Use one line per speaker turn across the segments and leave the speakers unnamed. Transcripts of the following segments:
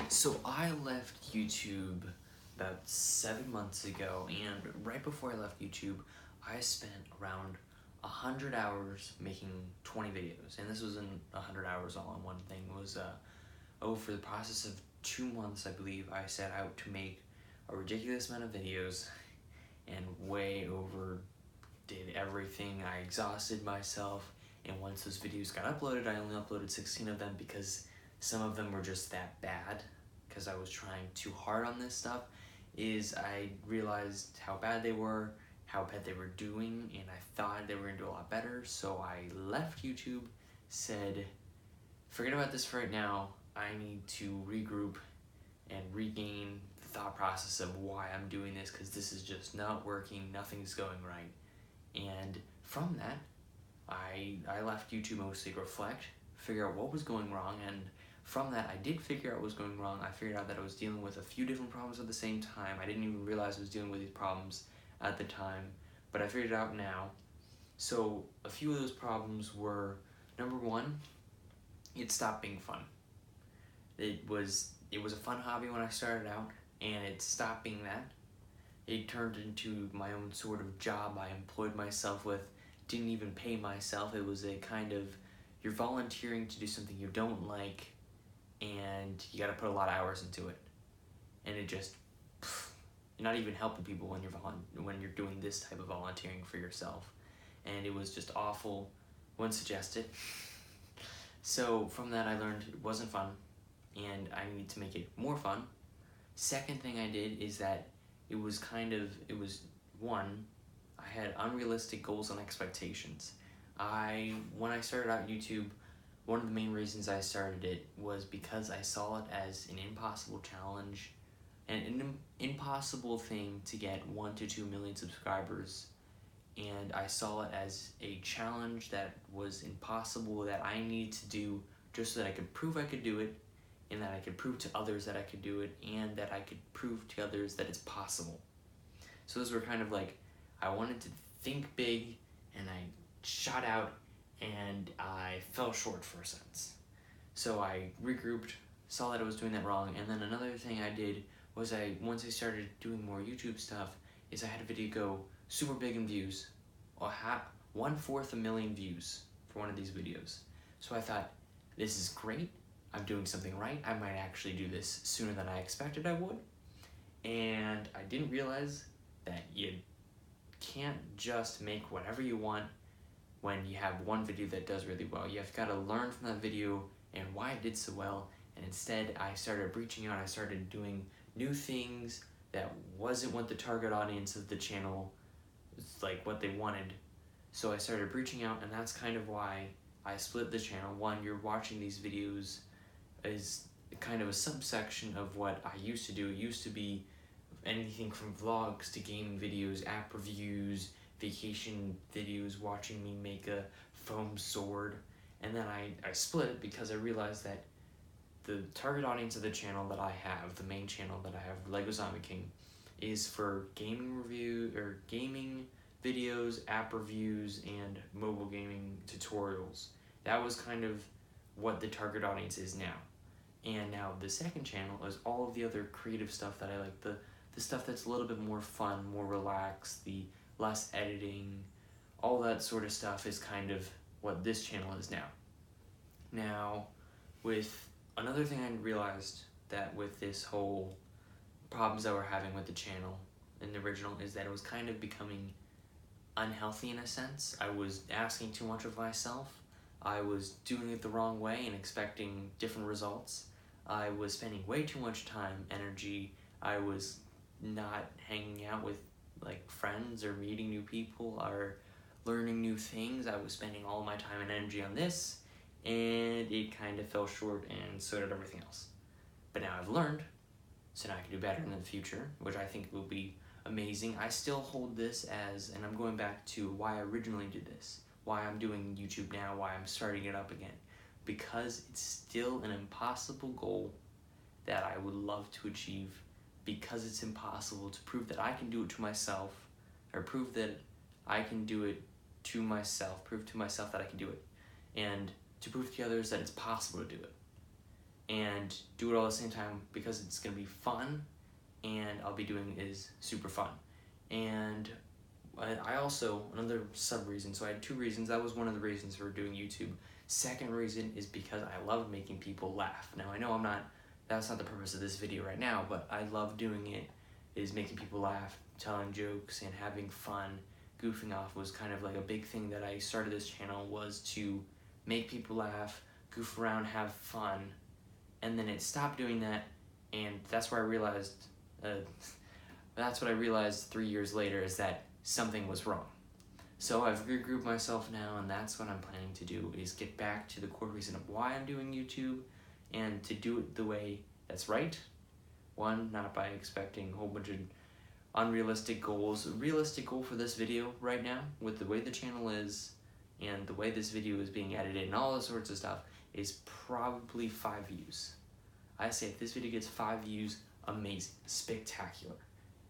So I left YouTube about 7 months ago, and right before I left YouTube, I spent around 100 hours making 20 videos, and this wasn't 100 hours all in one thing. It was over the process of 2 months, I believe. I set out to make a ridiculous amount of videos, and way over did everything. I exhausted myself, and once those videos got uploaded, I only uploaded 16 of them because some of them were just that bad, because I was trying too hard on this stuff. I realized how bad they were, how bad they were doing, and I thought they were gonna do a lot better, so I left YouTube, said, forget about this for right now, I need to regroup and regain the thought process of why I'm doing this, because this is just not working, nothing's going right. And from that, I left YouTube mostly to reflect, figure out what was going wrong, and from that, I did figure out what was going wrong. I figured out that I was dealing with a few different problems at the same time. I didn't even realize I was dealing with these problems at the time, but I figured it out now. So a few of those problems were, number one, it stopped being fun. It was a fun hobby when I started out, and it stopped being that. It turned into my own sort of job I employed myself with, didn't even pay myself. It was a kind of, you're volunteering to do something you don't like, and you gotta put a lot of hours into it. And it just, you're not even helping people when you're doing this type of volunteering for yourself. And it was just awful, wouldn't suggest it. So from that I learned it wasn't fun, and I needed to make it more fun. Second thing I did is that it was one, I had unrealistic goals and expectations. When I started out YouTube, one of the main reasons I started it was because I saw it as an impossible challenge and an impossible thing to get 1 to 2 million subscribers. And I saw it as a challenge that was impossible, that I needed to do just so that I could prove I could do it, and that I could prove to others that I could do it, and that I could prove to others that it's possible. So those were kind of like, I wanted to think big, and I shot out, and I fell short for a sense. So I regrouped, saw that I was doing that wrong, and then another thing I did was once I started doing more YouTube stuff, is I had a video go super big in views, 1/4 a million views for one of these videos. So I thought, this is great, I'm doing something right, I might actually do this sooner than I expected I would. And I didn't realize that you can't just make whatever you want when you have one video that does really well. You've got to learn from that video and why it did so well, and instead I started reaching out, I started doing new things that wasn't what the target audience of the channel, like what they wanted. So I started reaching out, and that's kind of why I split the channel. One, you're watching these videos is kind of a subsection of what I used to do. It used to be anything from vlogs to gaming videos, app reviews, vacation videos, watching me make a foam sword. And then I split it because I realized that the target audience of the channel that I have, the main channel that I have, LEGO Zombie King, is for gaming videos, app reviews, and mobile gaming tutorials. That was kind of what the target audience is now. And now the second channel is all of the other creative stuff that I like, the stuff that's a little bit more fun, more relaxed, the less editing, all that sort of stuff is kind of what this channel is now. Now, with another thing I realized that with this whole problems that we're having with the channel in the original is that it was kind of becoming unhealthy in a sense. I was asking too much of myself. I was doing it the wrong way and expecting different results. I was spending way too much time, energy. I was not hanging out with like friends or meeting new people or learning new things. I was spending all my time and energy on this, and it kind of fell short, and so did everything else. But now I've learned, so now I can do better in the future, which I think will be amazing. I still hold this as, and I'm going back to why I originally did this, why I'm doing YouTube now, why I'm starting it up again, because it's still an impossible goal that I would love to achieve, because it's impossible to prove that I can do it to myself, or prove that I can do it to myself, prove to myself that I can do it, and to prove to others that it's possible to do it. And and do it all at the same time because it's gonna be fun, and I'll be doing is super fun. And I also, another sub reason, so I had 2 reasons. That was one of the reasons for doing YouTube. Second reason is because I love making people laugh. Now I know that's not the purpose of this video right now, but I love doing it, is making people laugh, telling jokes, and having fun. Goofing off was kind of like a big thing that I started this channel, was to make people laugh, goof around, have fun, and then it stopped doing that, and that's where I realized, that's what I realized 3 years later, is that something was wrong. So I've regrouped myself now, and that's what I'm planning to do, is get back to the core reason of why I'm doing YouTube, and to do it the way that's right. One, not by expecting a whole bunch of unrealistic goals. A realistic goal for this video right now, with the way the channel is, and the way this video is being edited, and all this sorts of stuff, is probably 5 views. I say if this video gets 5 views, amazing, spectacular.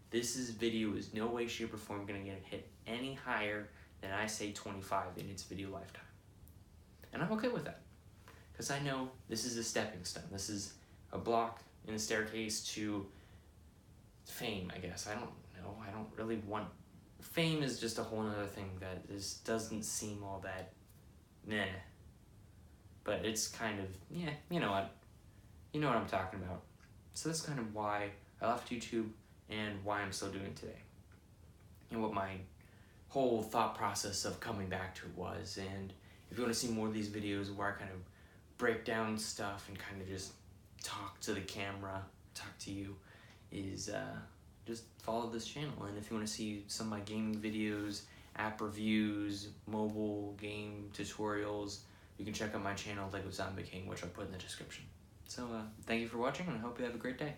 This video is no way, shape, or form gonna get hit any higher than I say 25 in its video lifetime. And I'm okay with that, because I know this is a stepping stone. This is a block in the staircase to fame, I guess. I don't know. I don't really want... Fame is just a whole other thing that just doesn't seem all that meh. But it's kind of, yeah, you know what? You know what I'm talking about. So that's kind of why I left YouTube and why I'm still doing it today. And what my whole thought process of coming back to it was. And if you want to see more of these videos where I kind of break down stuff and kind of just talk to the camera, talk to you, is just follow this channel. And if you want to see some of my gaming videos, app reviews, mobile game tutorials, you can check out my channel, Lego Zombie King, which I'll put in the description. So thank you for watching, and I hope you have a great day.